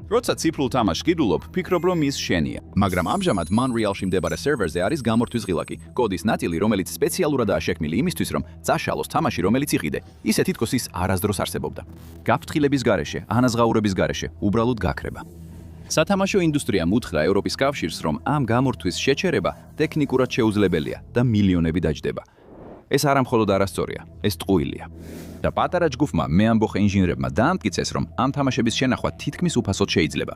როცა ციფრულ თამაშს გიდულობ, ფიქრობ რომ ის შენია. მაგრამ ამჟამად Montreal-ში მდებარე სერვერზე არის გამორთვის ღილაკი, კოდის ნაწილი, რომელიც სპეციალურადაა შექმნილი იმისთვის, რომ წაშალოს თამაში, რომელიც იყიდე. ისე თითქოს ის არასდროს არსებობდა. გაფრთხილების გარეშე, ანაზღაურების გარეშე, უბრალოდ გაქრება. სათამაშო ინდუსტრიამ უთხრა ევროპის კავშირს, რომ ამ გამორთვის შეჩერება ტექნიკურად შეუძლებელია და მილიონები დაჯდება. ეს არა მხოლოდ არასწორია, ეს ტყუილია. და პატარა ჯგუფმა მეამბოხე ინჟინერებმა დაამტკიცეს, რომ ამ თამაშების შენახვა თითქმის უფასოდ შეიძლება.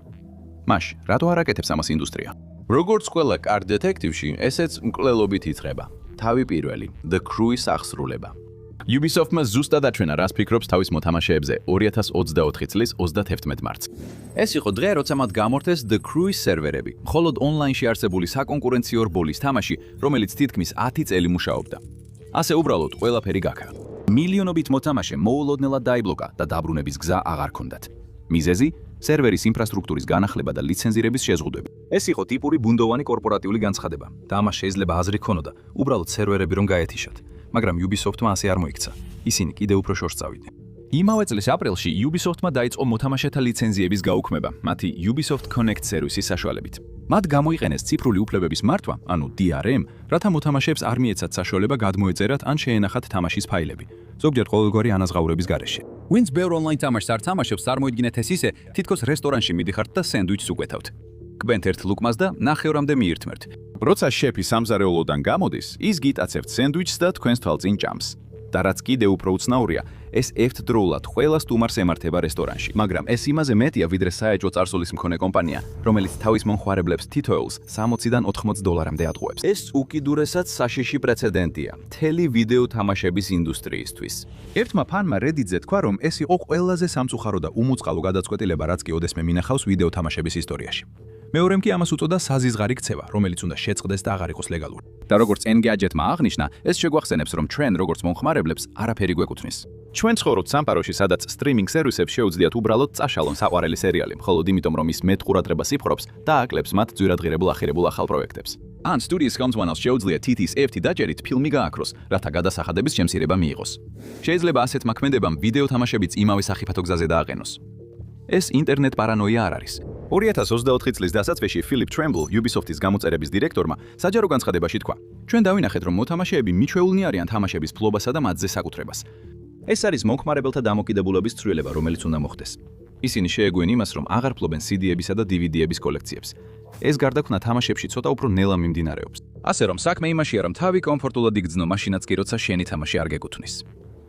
მაშ, რატო არ აკეთებს ამას ინდუსტრია? როგორც ყველა კარდ დეტექტივში, ესეც მკვლელობით იწყება. თავი პირველი, The Crew-ის აღსრულება. Ubisoft-მა ზუსტად აჩვენა, რას ფიქრობს თავის მოთამაშეებზე 2024 წლის 31 მარტს. ეს იყო დღე, როცა მათ გამორთეს The Crew-ის სერვერები, მხოლოდ ონლაინში არსებული საკონკურენციო რბოლის თამაში, რომელიც თითქმის 10 წელი მუშაობდა. ასე უბრალოდ ყველაფერი გაქრა. მილიონობით მოთამაშე მოულოდნელად დაიბლოკა და დაბრუნების გზა აღარ ჰქონდათ. მიზეზი სერვერის ინფრასტრუქტურის განახლება და ლიცენზირების შეზღუდვები. ეს იყო ტიპური ბუნდოვანი კორპორატიული განცხადება და ამას შეიძლება აზრი ჰქონოდა, უბრალოდ სერვერები რომ გაეთიშათ. მაგრამ Ubisoft-მა ასე არ მოიქცა. ისინი კიდევ უფრო შორს წავიდნენ. იმავე წლის აპრილში Ubisoft-მა დაიწყო მოთამაშეთა ლიცენზიების გაუქმება, მათი Ubisoft Connect სერვისის საშუალებით. მათ გამოიყენეს ციფრული უფლებების მართვა, ანუ DRM, რათა მოთამაშეებს არ მიეცათ საშუალება გადმოეწერათ ან შეენახათ თამაშის ფაილები, ზოგჯერ ყოველგვარი ანაზღაურების გარეშე. ვინც ბევრ ონლაინ თამაშს არ თამაშობს, წარმოიდგინეთ ეს ისე, თითქოს რესტორანში მიდიხართ და სენდვიჩს უკეთავთ. გბენთ ერთ ლუკმას და ნახევრამდე მიირთმევთ. როცა შეფი სამზარეულოდან გამოდის, ის გიტაცებთ სენდვიჩს და თქვენს თვალწინ ჭამს. და რაც კიდევ უფრო უცნაურია, ეს ერთდროულად ყველა სტუმარს ემართება რესტორანში. მაგრამ ეს იმაზე მეტია, ვიდრე საეჭვო წარსულის მქონე კომპანია, რომელიც თავის მომხმარებლებს თითოეულს 60-დან 80 დოლარამდე ატყუებს. ეს უკიდურესად საშიში პრეცედენტია მთელი ვიდეო თამაშების ინდუსტრიისთვის. ერთმა ფანმა Reddit-ზე თქვა, რომ ეს იყო ყველაზე სამწუხარო და უმოწყალო გადაწყვეტილება, რაც კი ოდესმე მინახავს ვიდეო თამაშების ისტორიაში. მეორემ კი ამას უწოდა საზიზღარი ქცევა, რომელიც უნდა შეწყდეს და აღარ იყოს ლეგალური. და როგორც Engadget-მა აღნიშნა, ეს შეგვახსენებს, რომ ჩვენ როგორც მომხმარებლებს არაფერი გვეკუთვნის. ჩვენ ცხოვრობთ სამყაროში, სადაც სტრიმინგ სერვისებს შეუძლიათ უბრალოდ წაშალონ საყვარელი სერიალი, მხოლოდ იმიტომ, რომ ის მეტ ყურადღებას იპყრობს და აკლებს მათ ძვირადღირებულ ახირებულ ახალ პროექტებს. ან სტუდიის ხელმძღვანელს შეუძლია TT-ის ერთი დაჭერით ფილმი გააქროს, რათა გადასახადების შემცირება მიიღოს. შეიძლება ასეთმა ქმედებამ ვიდეო თამაშებიც იმავე სახიფათო გზაზე დააყენოს. ეს ინტერნეტ პარანოია არ არის. 2024 წლის დასაწყისში Philip Tremble, Ubisoft-ის გამოწერების დირექტორმა, საჯარო განცხადებაში თქვა: ჩვენ დავინახეთ, რომ მოთამაშეები მიჩვეულნი არიან თამაშების ფლობასა და მათზე საკუთრებას. ეს არის მომხმარებელთა დამოკიდებულების ცვლილება, რომელიც უნდა მოხდეს. ისინი შეეგუენ იმას, რომ აღარ ფლობენ CD-ებისა და DVD-ების კოლექციებს. ეს გარდაქმნა თამაშებში ცოტა უფრო ნელა მიმდინარეობს. ასე რომ საქმე იმაშია, რომ თავი კომფორტულად იგრძნო, მაშინაც კი როცა შენი თამაში არ გეკუთვნის.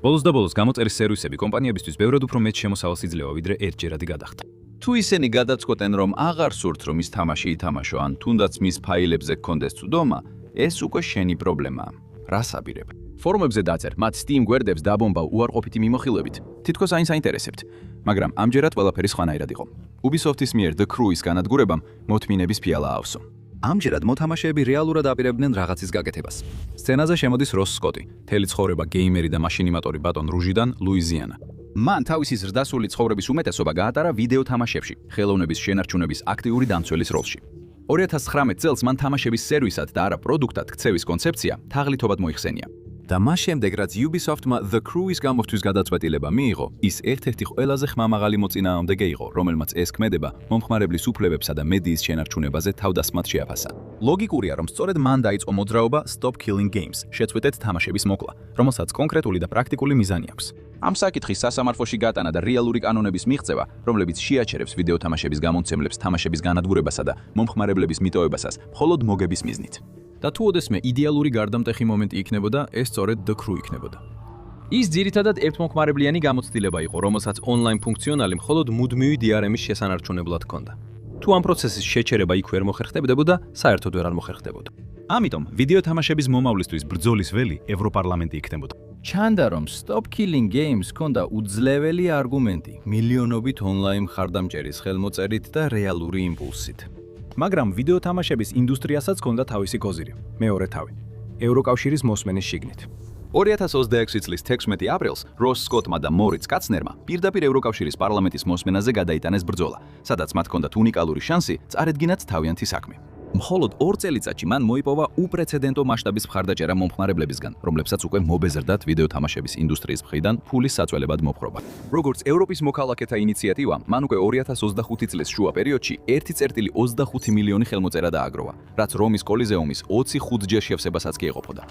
ბოლოს და ბოლოს გამოწერის სერვისები კომპანიებისთვის ბევრად უფრო მეტ შემოსავალს იძლევა, ვიდრე ერთჯერადი გადახდა. თუ ისინი გადაწყვეტენ, რომ აღარ სურთ, რომ ის თამაში ითამაშო, ან თუნდაც მის ფაილებზე გქონდეს წვდომა, ეს უკვე შენი პრობლემაა. რას აბირებ? ფორუმებზე დაწერ, მათ Steam გვერდებს დაბომბავ უარყოფითი მიმოხილვებით. თითქოს აინც აინტერესებთ. მაგრამ ამჯერად ყველაფერი სხვანაირად იყო. Ubisoft-ის მიერ The Crew-ის განადგურებამ მოთმინების ფიალა აავსო. ამჯერად მოთამაშეები რეალურად აპირებდნენ რაღაცის გაკეთებას. სცენაზე შემოდის როს სკოტი, მთელი ცხოვრება გეიმერი და მაშინიმატორი ბატონ რუჟიდან, ლუიზიანა. მან თავისი ზრდასრული ცხოვრების უმეტესობა გაატარა ვიდეო თამაშებში, ხელოვნების შენარჩუნების აქტიური დამცველის როლში. 2019 წელს მან თამაშების სერვისად და არა პროდუქტად ქცევის კონცეფცია თაღლითობად მოიხსენია. და მას შემდეგ, რაც Ubisoft-მა The Crew-ის გამორთვის გადაწყვეტილება მიიღო, ის ერთ-ერთი ყველაზე ხმამაღალი მოწინააღმდეგე იყო, რომელმაც ეს ქმედება მომხმარებლის უფლებებსა და მედიის შენარჩუნებაზე თავდასხმად შეაფასა. ლოგიკურია, რომ სწორედ მან დაიწყო მოძრაობა Stop Killing Games, შეწყვეტეთ თამაშების მოკვლა, რომელსაც კონკრეტული და პრაქტიკული მიზანი აქვს. ამ საკითხის სასამართლოში გატანა და რეალური კანონების მიღწევა, რომლებიც შეაჩერებს ვიდეო თამაშების გამომცემლებს თამაშების განადგურებასა და მომხმარებლების მიტოვებასას, მხოლოდ მოგების მიზნით. და თუ ოდესმე იდეალური გარდამტეხი მომენტი იქნებოდა, ეს სწორედ The Crew იქნებოდა. ის ძირითადად ერთმომხმარებლიანი გამოცდილება იყო, რომელსაც ონლაინ ფუნქციონალი მხოლოდ მუდმივი DRM-ის შესანარჩუნებლად ჰქონდა. თუ ამ პროცესის შეჩერება იქ ვერ მოხერხდებოდა, საერთოდ ვერ არ მოხერხდებოდა. ამიტომ ვიდეო თამაშების მომავლისთვის ბრძოლის ველი ევროპარლამენტი იქნებოდა. ჩანდა, რომ Stop Killing Games ჰქონდა უძლეველი არგუმენტი მილიონობით ონლაინ მხარდამჭერის ხელმოწერით და რეალური იმპულსით. მაგრამ ვიდეო თამაშების ინდუსტრიასაც ჰქონდა თავისი გოზირი, მეორე თავი, ევროკავშირის მოსმენის შიგნით. 2026 წლის 16 აპრილს როს სკოტმა და მორიც კაცნერმა პირდაპირ ევროკავშირის პარლამენტის მოსმენაზე გადაიტანეს ბრძოლა, სადაც მათ ჰქონდათ უნიკალური შანსი წარედგინათ თავიანთი საქმე. მხოლოდ 2 წელიწადში მან მოიპოვა უპრეცედენტო მასშტაბის მხარდაჭერა მომხმარებლებისგან, რომლებსაც უკვე მობეზრდათ ვიდეო თამაშების ინდუსტრიის მხრიდან ფულის საწველებად მოპყრობა. როგორც ევროპის მოქალაქეთა ინიციატივა, მან უკვე 2025 წლის შუა პერიოდში 1.25 მილიონი ხელმოწერა დააგროვა, რაც რომის კოლიზეუმის 25-ჯერ შევსებასაც კი ეყოფოდა.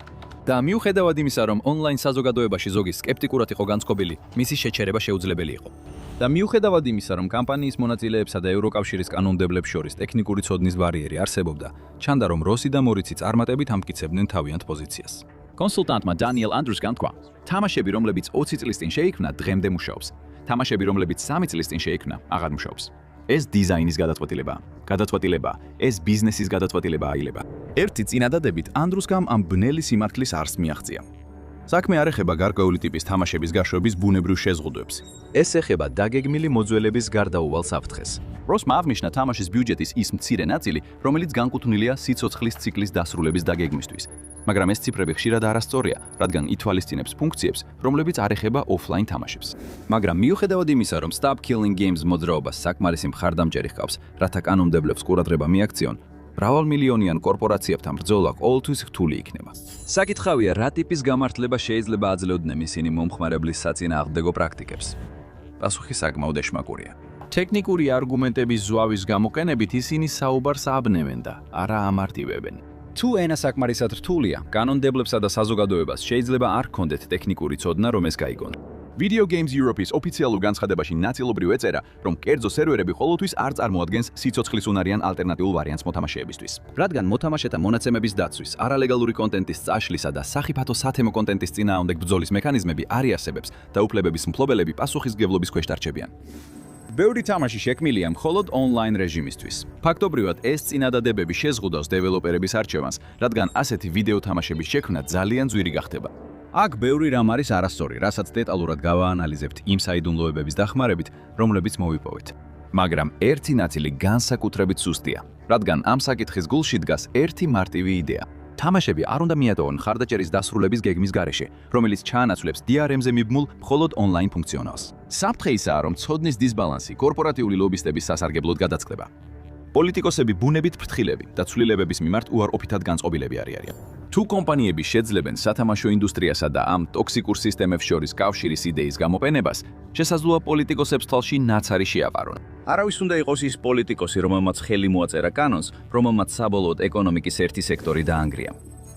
და მიუხედავად იმისა, რომ ონლაინ საზოგადოებაში ზოგი სკეპტიკურად იყო განწყობილი, მისი შეჩერება შეუძლებელი იყო. და მიუხედავად იმისა, რომ კამპანიის მონაწილეებსა და ევროკავშირის კანონმდებლებს შორის ტექნიკური ცოდნის ბარიერი არსებობდა, ჩანდა, რომ როსი და მორიცი წარმატებით ამტკიცებდნენ თავიანთ პოზიციას. კონსულტანტმა დანიელ ანდრუსგან თქვა: თამაშები, რომლებიც 20 წლის წინ შეიქმნა, დღემდე მუშაობს. თამაშები, რომლებიც 3 წლის წინ შეიქმნა, აღარ მუშაობს. ეს დიზაინის გადაწყვეტილებაა, ეს ბიზნესის გადაწყვეტილებაა აილება. ერთი წინადადებით ანდრუსგამ ამ ბნელი სიმართლის არსს მიაღწია. საქმე არ ეხება გარკვეული ტიპის თამაშების გაშვების ბუნებრივ შეზღუდვებს. ეს ეხება დაგეგმილი მოძველების გარდაუვალ საფრთხეს. როსმა აღნიშნა თამაშის ბიუჯეტის ის მცირე ნაწილი, რომელიც განკუთვნილია სიცოცხლის ციკლის დასრულების დაგეგმისთვის. მაგრამ ეს ციფრები ხშირად არასწორია, რადგან ითვალისწინებს ფუნქციებს, რომლებიც არ ეხება ოფლაინ თამაშებს. მაგრამ მიუხედავად იმისა, რომ Stop Killing Games მოძრაობას საკმარისი მხარდამჭერი ჰყავს, რათა კანონმდებლებს ყურადღება მიაქციონ, მრავალმილიონიან კორპორაციებთან ბრძოლა ყოველთვის რთული იქნება. საკითხავია, რა ტიპის გამართლება შეიძლება აძლევდნენ ისინი მომხმარებლის საწინააღმდეგო პრაქტიკებს. პასუხი საკმაოდ ეშმაკურია. ტექნიკური არგუმენტების ზვავის გამოყენებით ისინი საუბარს აბნევენ და არა ამარტივებენ. თუ ენა საკმარისად რთულია, კანონმდებლებსა და საზოგადოებას შეიძლება არ ჰქონდეთ ტექნიკური ცოდნა, რომ ეს გაიგონ. Video Games Europe-ის ოფიციალურ განცხადებაში ნაწილობრივ ეწერა, რომ კერძო სერვერები ყოველთვის არ წარმოადგენს სიცოცხლის უნარიან ალტერნატიულ ვარიანტს მოთამაშეებისთვის. რადგან მოთამაშეთა მონაცემების დაცვის, არალეგალური კონტენტის წაშლისა და სახიფათო სათემო კონტენტის წინააღმდეგ ბრძოლის მექანიზმები არ იარსებებს და უფლებების მფლობელები პასუხისმგებლობის ქვეშ დარჩებიან. ბევრი თამაში შექმნილია მხოლოდ ონლაინ რეჟიმისთვის. ფაქტობრივად, ეს წინადადებები შეზღუდავს დეველოპერების არჩევანს, რადგან ასეთი ვიდეო თამაშების შექმნა ძალიან ძვირი გახდება. აქ ბევრი რამ არის არასწორი, რასაც დეტალურად გავაანალიზებთ იმ საიდუმლოებების დახმარებით, რომლებიც მოვიპოვეთ. მაგრამ ერთი ნაწილი განსაკუთრებით სუსტია, რადგან ამ საკითხის გულში დგას ერთი მარტივი იდეა. თამაშები არ უნდა მიატოვონ მხარდაჭერის დასრულების გეგმის გარეშე, რომელიც ჩაანაცვლებს DRM-ზე მიბმულ მხოლოდ ონლაინ ფუნქციონალს. საფრთხე ისაა, რომ ცოდნის დისბალანსი კორპორატიული ლობისტების სასარგებლოდ გადაწყდება. პოლიტიკოსები ბუნებით ფრთხილები და ცვლილებების მიმართ უარყოფითად განწყობილები არიან. თუ კომპანიები შეძლებენ სათამაშო ინდუსტრიასა და ამ ტოქსიკურ სისტემებს შორის კავშირის იდეის გამოფენებას, შესაძლოა პოლიტიკოსებს თვალში ნაცარი შეაპარონ. არავის უნდა იყოს ის პოლიტიკოსი, რომელმაც ხელი მოაწერა კანონს, რომელმაც საბოლოოდ ეკონომიკის ერთი სექტორი დაანგრია.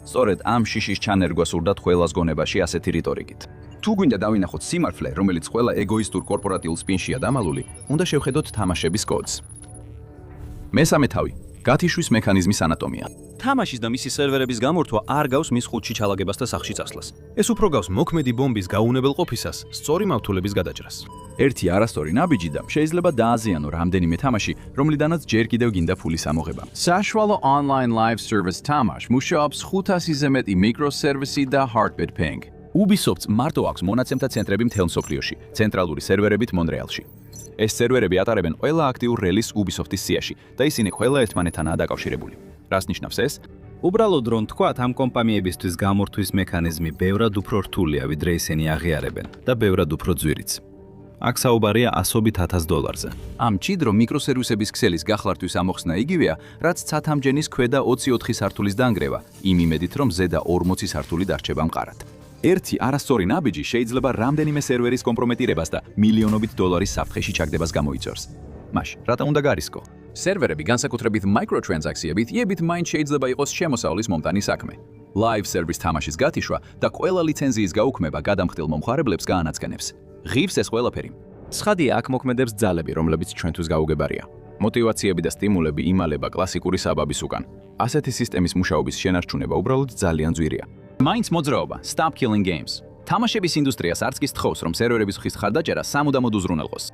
სწორედ ამ შიშის ჩანერგვას ურდათ ყველას გონებაში ასეთი რიტორიკით. თუ გვინდა დავინახოთ სიმართლე, რომელიც ყველა ეგოისტურ კორპორატიულ სპინშია დამალული, უნდა შევხედოთ თამაშების კოდს. მესამე თავი. გათიშვის მექანიზმის ანატომია. თამაშის და მისი სერვერების გამორთვა არ გავს მის ხუთში ჩალაგებას და სახში წასვლას. ეს უფრო გავს მოქმედი ბომბის გაუნებელყოფისას, სწორი მავთულების გადაჭრას. ერთი არასწორი ნაბიჯი და შეიძლება დააზიანო რამდენიმე თამაში, რომლიდანაც ჯერ კიდევ გინდა ფულის ამოღება. საშუალო online live service თამაშ მუშაობს 500-ზე მეტი მიკროსერვისი და hardbid ping. Ubisoft-ს მარტო აქვს მონაცემთა ცენტრები მთელ მსოფლიოში, ცენტრალური სერვერებით მონრეალში. ეს სერვერები ატარებენ ყველა აქტიურ რელისს Ubisoft-ის სიაში და ისინი ყველა ერთმანეთთანაა დაკავშირებული. რას ნიშნავს ეს? უბრალოდ რომ თქვათ, ამ კომპანიებისთვის გამორთვის მექანიზმი ბევრად უფრო რთულია, ვიდრე ისინი აღიარებენ და ბევრად უფრო ძვირიც. აქ საუბარია $100,000-ზე. ამ ჭიდრო მიკროსერვისების ქსელის გახლართვის ამოხსნა იგივეა, რაც ცათამჯენის ქვედა 24 სართულის დანგრევა, იმ იმედით, რომ ზედა 40 სართული დარჩება მყარად. ერთი არასწორი ნაბიჯი შეიძლება რამდენიმე სერვერის კომპრომეტირებას და მილიონობით დოლარის საფრთხეში ჩაგდებას გამოიწვევს. მაშინ, რატა უნდა გარისკო? სერვერები განსაკუთრებით მაიკროტრანზაქციებით იებით მაინც შეიძლება იყოს შემოსავლის მომტანი საქმე. Live service თამაშის გათიშვა და ყველა ლიცენზიის გაუქმება გადამხდელ მომხმარებლებს გაანაცხენებს. ღირს ეს ყველაფერი. ცხადია, აქ მოქმედებს ძალები, რომლებიც ჩვენთვის გაუგებარია. მოტივაციები და სტიმულები იმალება კლასიკური საბაბის უკან. ასეთი სისტემის მუშაობის შენარჩუნება უბრალოდ ძალიან ძვირია. მაინც მოძრაობა Stop Killing Games. თამაშების ინდუსტრიას არც კი სთხოვს, რომ სერვერების ხის ხარდაჭერა სამუდამოდ უზრუნველყოს.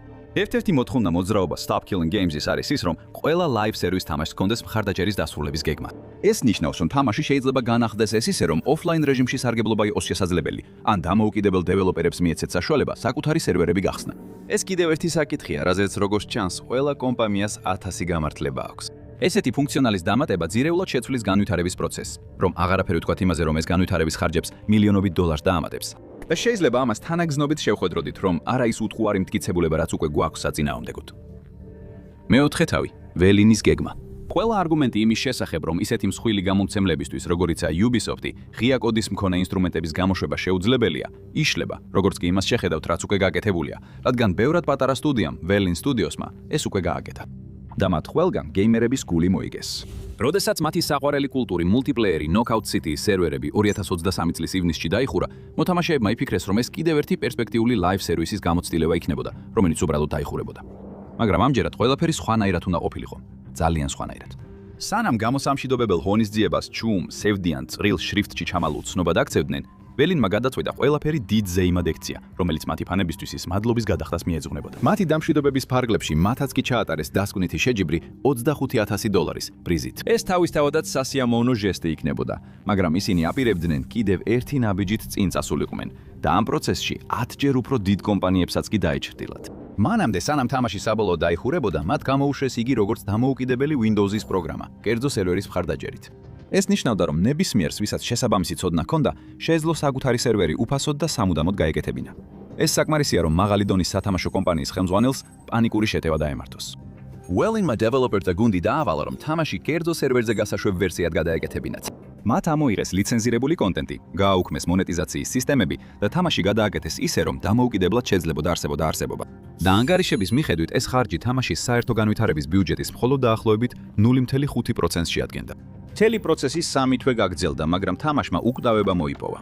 ერთ-ერთი მოთხოვნა მოძრაობა Stop Killing Games-ის არის ის, რომ ყველა live service თამაშს ჰქონდეს მხარდაჭერის დასრულების გეგმა. ეს ნიშნავს, რომ თამაში შეიძლება განახდეს ეს ისე, რომ offline რეჟიმში სარგებლობა იყოს შესაძლებელი, ან დამოუკიდებელ დეველოპერებს მიეცეთ საშუალება საკუთარი სერვერები გახსნა. ეს კიდევ ერთი საკითხია, რაზეც როგორც ჩანს, ყველა კომპანიას 1000 გამართლება აქვს. ესეთი ფუნქციონალის დამატება ძირეულად შეცვლის განვითარების პროცესს, რომ აღარაფერი ვთქვათ იმაზე, რომ ეს განვითარების ხარჯებს მილიონობით დოლარს დაამატებს. და შეიძლება ამას თანაგზნობით შევხვედროდით, რომ არა ის უთხოვარი მტკიცებულება, რაც უკვე გვაქვს საწინააღმდეგოდ. მეოთხე თავი, ველინის გეგმა. ყველა არგუმენტი იმის შესახებ, რომ ისეთი მსხვილი გამომცემლებისთვის, როგორიცაა Ubisoft-ი, ღია კოდის მქონე ინსტრუმენტების გამოშვება შეუძლებელია, იშლება, როგორც კი იმას შეხედავთ, რაც უკვე გაკეთებულია, რადგან ბევრად პატარა სტუდიამ, Valve Studios-მა, ეს უკვე გააკეთა. და მათ ყველგან გეიმერების გული მოიგეს. როდესაც მათი საყვარელი კულტური მულტიპლეიერი Knockout City-ის სერვერები 2023 წლის ივნისში დაიხურა, მოთამაშეებმა იფიქრეს, რომ ეს კიდევ ერთი პერსპექტიული live service-ის გამოცდილება იქნებოდა, რომელიც უბრალოდ დაიხურებოდა. მაგრამ ამჯერად ყველაფერი სხვანაირად უნდა ყოფილიყო. ძალიან სხვანაირად. სანამ გამოსამშვიდობებელ ღონისძიებას ჩუმ, სევდიან, წრილ შრიფტში ჩამალულ ცნობა დაქცევდნენ, ველინმა გადაწყვიტა ყველაფერი დიდ ზეიმად ექცია, რომელიც მათი ფანებისთვის ის მადლობის გადახდას მიეძღვნებოდა. მათი დამშვიდობების ფარგლებში მათაც კი ჩაატარეს დასკვნითი შეჯიბრი $25,000 პრიზით. ეს თავისთავადაც სასიამოვნო ჟესტი იქნებოდა, მაგრამ ისინი აპირებდნენ კიდევ ერთი ნაბიჯით წინ წასულიყვნენ და ამ პროცესში 10-ჯერ უფრო დიდ კომპანიებსაც კი დაეჩრდილათ. მანამდე სანამ თამაში საბოლოოდ დაიხურებოდა, მათ გამოუშვეს იგი როგორც დამოუკიდებელი Windows-ის პროგრამა, კერძო სერვერის მხარდაჭერით. ეს ნიშნავდა, რომ ნებისმიერს, ვისაც შესაბამისი ცოდნა ჰქონდა, შეეძლო საკუთარი სერვერი უფასოდ და სამუდამოდ გაეკეთებინა. ეს საკმარისია, რომ მაღალი დონის სათამაშო კომპანიის ხელმძღვანელს პანიკური შეტევა დაემართოს. Valve-მა დეველოპერთა გუნდი დაავალა, რომ თამაში კერძო სერვერზე გასაშვებ ვერსიად გადაეკეთებინათ. მათ ამოიღეს ლიცენზირებული კონტენტი, გააუქმეს მონეტიზაციის სისტემები და თამაში გადააკეთეს ისე, რომ დამოუკიდებლად შეძლებოდა არსებობა. და ანგარიშების მიხედვით ეს ხარჯი თამაშის საერთო განვითარების ბიუჯეტის მხოლოდ დაახლოებით 0.5%-ს შეადგენდა. მთელი პროცესი 3 თვე გაგრძელდა, მაგრამ თამაშმა უკვდავება მოიპოვა.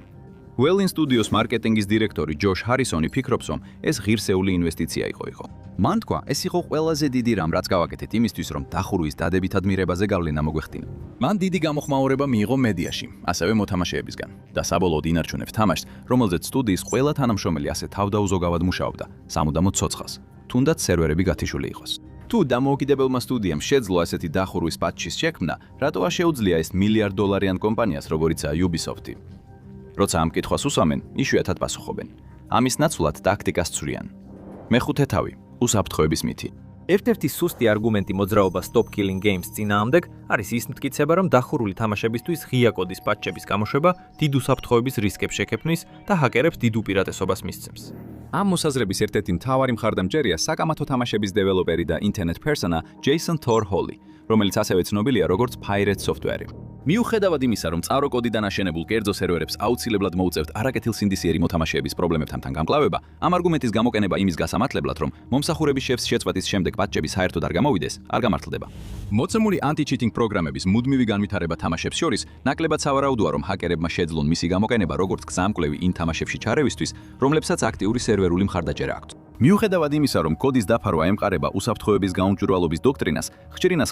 Valve Studios მარკეტინგის დირექტორი ჯოშ ჰარისონი ფიქრობს, რომ ეს ღირსეული ინვესტიცია იყო. მან თქვა, ეს იყო ყველაზე დიდი რამ, რაც გავაკეთეთ იმისთვის, რომ დახურვის დადებითად მიღებაზე გავლენა მოგვეხდინა. მან დიდი გამოხმაურება მიიღო მედიაში, ასევე მოთამაშეებისგან და საბოლოოდ ინარჩუნებს თამაშს, რომელზეც სტუდიის ყველა თანამშრომელი ასე თავდაუზოგავად მუშაობდა, სამუდამოდ ცოცხალს, თუნდაც სერვერები გათიშული იყოს. თუ დამოუკიდებელმა სტუდიამ შეძლო ასეთი დახურვის პატჩის შექმნა, რატოა შეუძლია ეს $1,000,000-იან კომპანიას, როგორიცაა Ubisoft-ი? როცა ამ კითხვას უსვამენ, იშვიათად პასუხობენ. ამის ნაცვლად ტაქტიკას ცვლიან. მეხუთე თავი, უსაფრთხოების მითი. ერთ-ერთი სუსტი არგუმენტი მოძრაობა Stop Killing Games წინააღმდეგ არის ის მტკიცება, რომ დახურული თამაშებისთვის ღია კოდის პატჩების გამოშვება დიდ უსაფრთხოების რისკებს შეკეფნის და ჰაკერებს დიდ უპირატესობას მისცემს. ამ მოსაზრების ერთ-ერთი მთავარი მხარდამჭერია საკამათო თამაშების დეველოპერი და ინტერნეტ პერსონა Jason Thor Holly, რომელიც ასევე ცნობილია როგორც Pirate Software. მიუხედავად იმისა, რომ წყარო კოდიდან აშენებულ კერძო სერვერებს აუცილებლად მოუწევთ არაკეთილსინდისიერი მოთამაშეების პრობლემებთან გამკლავება, ამ არგუმენტის გამოყენება იმის გასამართლებლად, რომ მომსახურების შეფს შეწყვეტის შემდეგ პატჩები საერთოდ არ გამოვიდეს, არ გამართლდება. მოცემული ანტი-ჩიტინგ პროგრამების მუდმივი განვითარება თამაშებს შორის ნაკლებად სავარაუდოა, რომ ჰაკერებმა შეძლონ მისი გამოყენება როგორც გზამკვლევი იმ თამაშებში ჩარევისთვის, რომლებსაც აქტიური სერვერული მხარდაჭერა აქვთ. მიუხედავად იმისა, რომ კოდის დაფარვა ემყარება უსაფრთხოების გაუმჭვირვალობის დოქტრინას,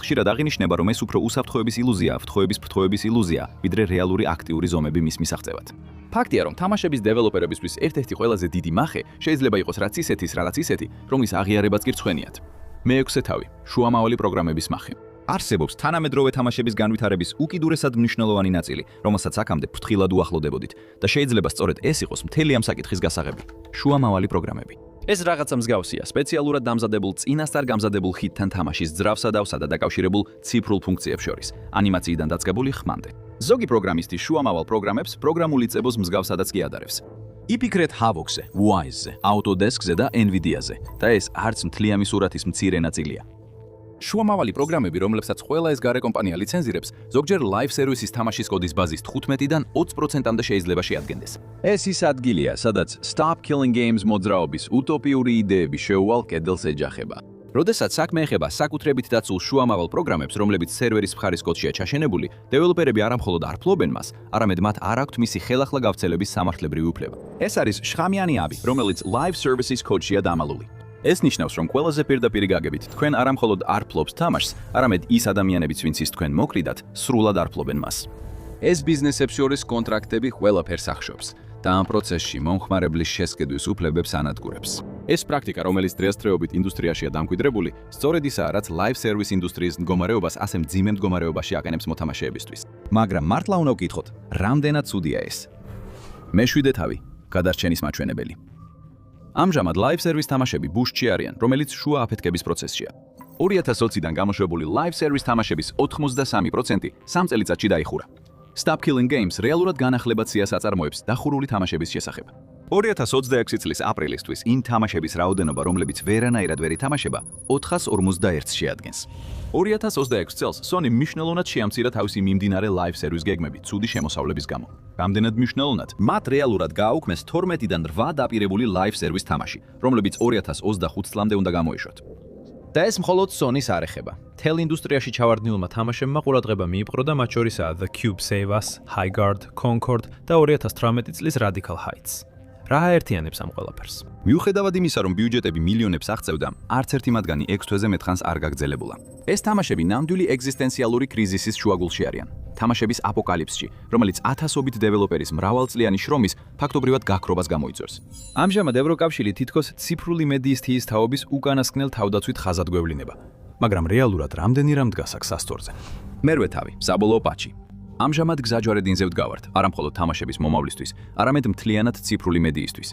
ხშირად აღინიშნება, რომ ეს უფრო უსაფრთხოების ილუზიაა, ფრთხოების ილუზია, ვიდრე რეალური აქტიური ზომები მის მისაღწევად. ფაქტია, რომ თამაშების დეველოპერებისთვის ერთ-ერთი ყველაზე დიდი მახე შეიძლება იყოს რაც ისეთი, რომლის აღიარებაც კი რცხვენიათ. მეექვსე თავი, შუამავალი პროგრამების მახე. არსებობს თანამედროვე თამაშების განვითარების უკიდურესად მნიშვნელოვანი ნაწილი, რომელსაც აქამდე ფრთხილად უახლოვდებოდით და შეიძლება სწორედ ეს იყოს მთელი ამ საკითხის გასაღები. შუამავალი პროგრამები. ეს რაღაცა მსგავსია სპეციალურად დამზადებულ წინასწარ გამზადებულ ჰიტთან თამაშის ძრავსა და დაკავშირებულ ციფრულ ფუნქციებს შორის, ანიმაციიდან დაწყებული ხმამდე. ზოგი პროგრამისტი შუამავალ პროგრამებს პროგრამული წებოს მსგავსადაც კი ადარებს. იფიქრეთ Havok-ზე, Wise-ზე, Autodesk-ზე და Nvidia-ზე და ეს არც მთლიანი სურათის მცირე ნაწილია. შუამავალი პროგრამები, რომლებსაც ყველა ეს გარე კომპანია ლიცენზირებს, ზოგჯერ live service-ის თამაშის კოდის ბაზის 15-დან 20%-მდე შეიძლება შეადგენდეს. ეს ის ადგილია, სადაც Stop Killing Games მოძრაობის უტოპიური იდეები შეუვალ კედელს ეჯახება. როდესაც საქმე ეხება საკუთრებით დაცულ შუამავალ პროგრამებს, რომლებიც სერვერის მხარის კოდშია ჩაშენებული, დეველოპერები არა მხოლოდ არ ფლობენ მას, არამედ მათ არ აქვთ მისი ხელახლა გავრცელების სამართლებრივი უფლება. ეს არის შხამიანი აბი, რომელიც live service-ის კოდშია დამალული. ეს ნიშნავს, რომ ყველაზე პირდაპირი გაგებით, თქვენ არა მხოლოდ არ ფლობთ თამაშს, არამედ ის ადამიანებიც, ვინც ის თქვენ მოკრიდათ, სრულად არ ფლობენ მას. ეს ბიზნესებს შორის კონტრაქტები ყველაფერს ახშობს და ამ პროცესში მომხმარებლის შესყიდვის უფლებებს ანადგურებს. ეს პრაქტიკა, რომელიც დღესდღეობით ინდუსტრიაშია დამკვიდრებული, სწორედ ისაა, რაც live service ინდუსტრიის მდგომარეობას ასე მძიმე მდგომარეობაში აყენებს მოთამაშეებისთვის. მაგრამ მართლა უნდა ვკითხოთ, რამდენად ცუდია ეს? მეშვიდე თავი, გადარჩენის მაჩვენებელი. ამჟამად live service თამაშები ბუშტში არიან, რომელიც შუა აფეთქების პროცესშია. 2020-დან გამოშვებული live service თამაშების 83% 3 წელიწადში დაიხურა. Stop Killing Games რეალურად განახლებად სიას აწარმოებს დახურული თამაშების შესახებ. 2026 წლის აპრილისთვის იმ თამაშების რაოდენობა, რომლებიც ვერანაირად ვერ ითამაშება, 451-ს შეადგენს. 2026 წელს Sony მნიშვნელოვნად შეამცირა თავისი მიმდინარე live service გეგმები ცუდი შემოსავლების გამო. Რამდენად მნიშვნელოვნად? მათ რეალურად გააუქმეს 12-დან 8 დაპირებული live service თამაში, რომლებიც 2025 წლამდე უნდა გამოეშვათ. და ეს მხოლოდ Sony-ს არ ეხება. მთელ ინდუსტრიაში ჩავარდნილმა თამაშებმა ყურადღება მიიპყრო და მათ შორისაა The Cube Save Us, High Guard, Concord და 2018 წლის Radical Heights. რა აერთიანებს ამ ყველაფერს? მიუხედავად იმისა, რომ ბიუჯეტები მილიონებს აღწევდა, არც ერთი მათგანი 6 თვეზე მეტხანს არ გაგრძელებულა. ეს თამაშები ნამდვილი ეგზისტენციალური კრიზისის შუაგულში არიან. თამაშების აპოკალიფსში, რომელიც ათასობით დეველოპერის მრავალწლიანი შრომის ფაქტობრივად გაქრობას გამოიწვევს. ამჟამად ევროკავშირი თითქოს ციფრული მედიის თიისთავობის უკანასკნელ თავდაცვით ხაზად გვევლინება, მაგრამ რეალურად რამდენი რამ დგას აქ სასწორზე? მერვე თავი, საბოლოო პატჩი. ამჟამად გზაჯვარედინზე ვდგავართ, არა მხოლოდ თამაშების მომავლისთვის, არამედ მთლიანად ციფრული მედიისთვის.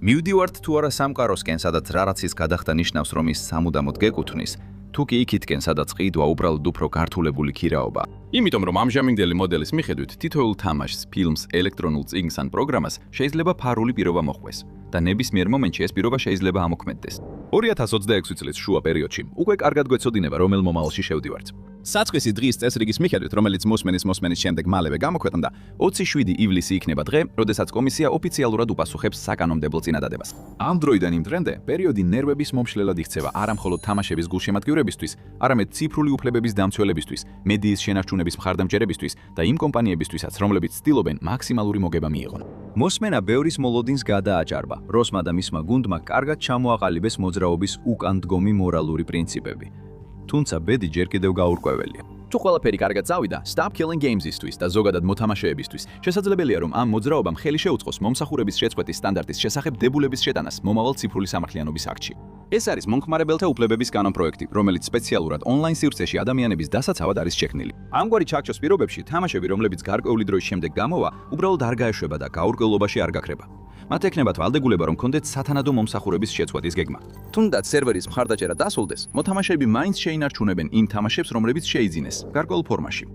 მივდივართ თუ არა სამყაროსკენ, სადაც რაღაცის გადახდა ნიშნავს, რომ ის სამუდამოდ გეკუთვნის, თუ კი იქითკენ, სადაც ყიდვა უბრალოდ უფრო გართულებული ქირაობა. იმიტომ რომ ამჟამინდელი მოდელის მიხედვით, თითოეულ თამაშს, ფილმს, ელექტრონულ წიგნს ან პროგრამას შეიძლება ფარული პირობა მოხვდეს და ნებისმიერ მომენტში ეს პირობა შეიძლება ამოქმედდეს. 2026 წლის შუა პერიოდში უკვე კარგად გვეცოდინება, რომელ მომავალში შევდივართ. საწყისი დღის წესრიგის მიხედვით, რომელიც მოსმენის შემდეგ მალევე გამოქვეყნდა, 27 ივლისი იქნება დღე, როდესაც კომისია ოფიციალურად უპასუხებს საკანონმდებლო წინადადებას. ამ დროიდან იმ დღემდე პერიოდი ნერვების მომშლელად იქცევა არა მხოლოდ თამაშების გულშემატკივრებისთვის, არამედ ციფრული უფლებების დამცველებისთვის, მედიის შენარჩუნების მხარდამჭერებისთვის და იმ კომპანიებისთვისაც, რომლებიც ცდილობენ მაქსიმალური მოგება მიიღონ. მოსმენა ბევრის მოლოდინს გადააჭარბა, როსმა და მისმა გუნდმა კარგად ჩამოაყალიბეს მოძრაობის უკანდგომი მორალური პრინციპები. თუმცა ბედი ჯერ კიდევ გაურკვეველია. თუ ყველაფერი კარგად წავიდა, Stop Killing Games-ისთვის და ზოგადად მოთამაშეებისთვის, შესაძლებელია რომ ამ მოძრაობამ ხელი შეუწყოს მომსახურების შეწყვეტის სტანდარტის შესახებ დებულების შეტანას მომავალ ციფრული სამართლიანობის აქტში. ეს არის მომხმარებელთა უფლებების კანონპროექტი, რომელიც სპეციალურად ონლაინ სივრცეში ადამიანების დასაცავად არის შექმნილი. ამგვარი ჩაქჩოს პირობებში თამაშები, რომლებიც გარკვეული დროის შემდეგ გამოვა, უბრალოდ არ გაეშვება და გაურკვევლობაში არ გაქრება. მათ ექნებათ ვალდებულება, რომ კონდეთ სათანადო მომსახურების შეწყვეტის გეგმა. თუნდაც სერვერის მხარდაჭერა დასრულდეს, მოთამაშეები მაინც შეინარჩუნებენ იმ თამაშებს, რომლებიც შეიძინეს გარკვეულ ფორმაში.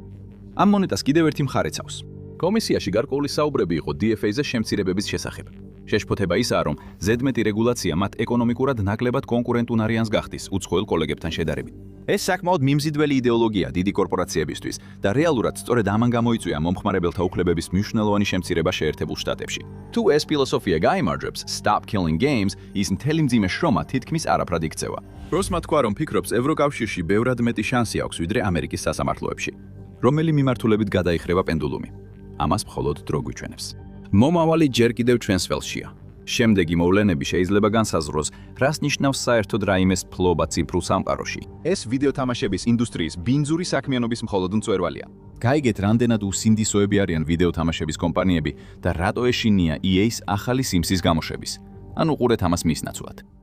ამ მონეტას კიდევ ერთი მხარეც აქვს. კომისიაში გარკვეული საუბრები იყო DFA-ზე შემცირებების შესახებ. შეშფოთება ისაა, რომ ზედმეტი რეგულაცია მათ ეკონომიკურად ნაკლებად კონკურენტულ არიანს გახდის უცხოელ კოლეგებთან შედარებით. ეს საკმაოდ მიმზიდველი იდეოლოგია დიდი კორპორაციებისთვის და რეალურად სწორედ ამან გამოიწვია მომხმარებელთა უფლებების მნიშვნელოვანი შემცირება შეერთებულ შტატებში. თუ ეს ფილოსოფია გაიმარჯვებს, Stop Killing Games, ის მთელი მძიმე შრომა თითქმის არაფრად იქცევა. როსმა თქვა, რომ ფიქრობს ევროკავშირში ბევრად მეტი შანსი აქვს, ვიდრე ამერიკის სასამართლოებში, რომელი მიმართულებით გადაიხრება პენდულუმი. ამას მხოლოდ დრო გვიჩვენებს. მომავალი ჯერ კიდევ ჩვენს ველშია. შემდეგი მოვლენები შეიძლება განსაზღვროს, რას ნიშნავს საერთოდ რაიმეს ფლობა ციფრულ სამყაროში. ეს ვიდეო თამაშების ინდუსტრიის ბინძური საქმიანობის მხოლოდ მწვერვალია. გაიგეთ, რამდენად უსინდისოები არიან ვიდეო თამაშების კომპანიები და რატო ეშინია EA-ს ახალი Sims-ის გამოშვების. ანუ უყურეთ ამას მის ნაცვლად.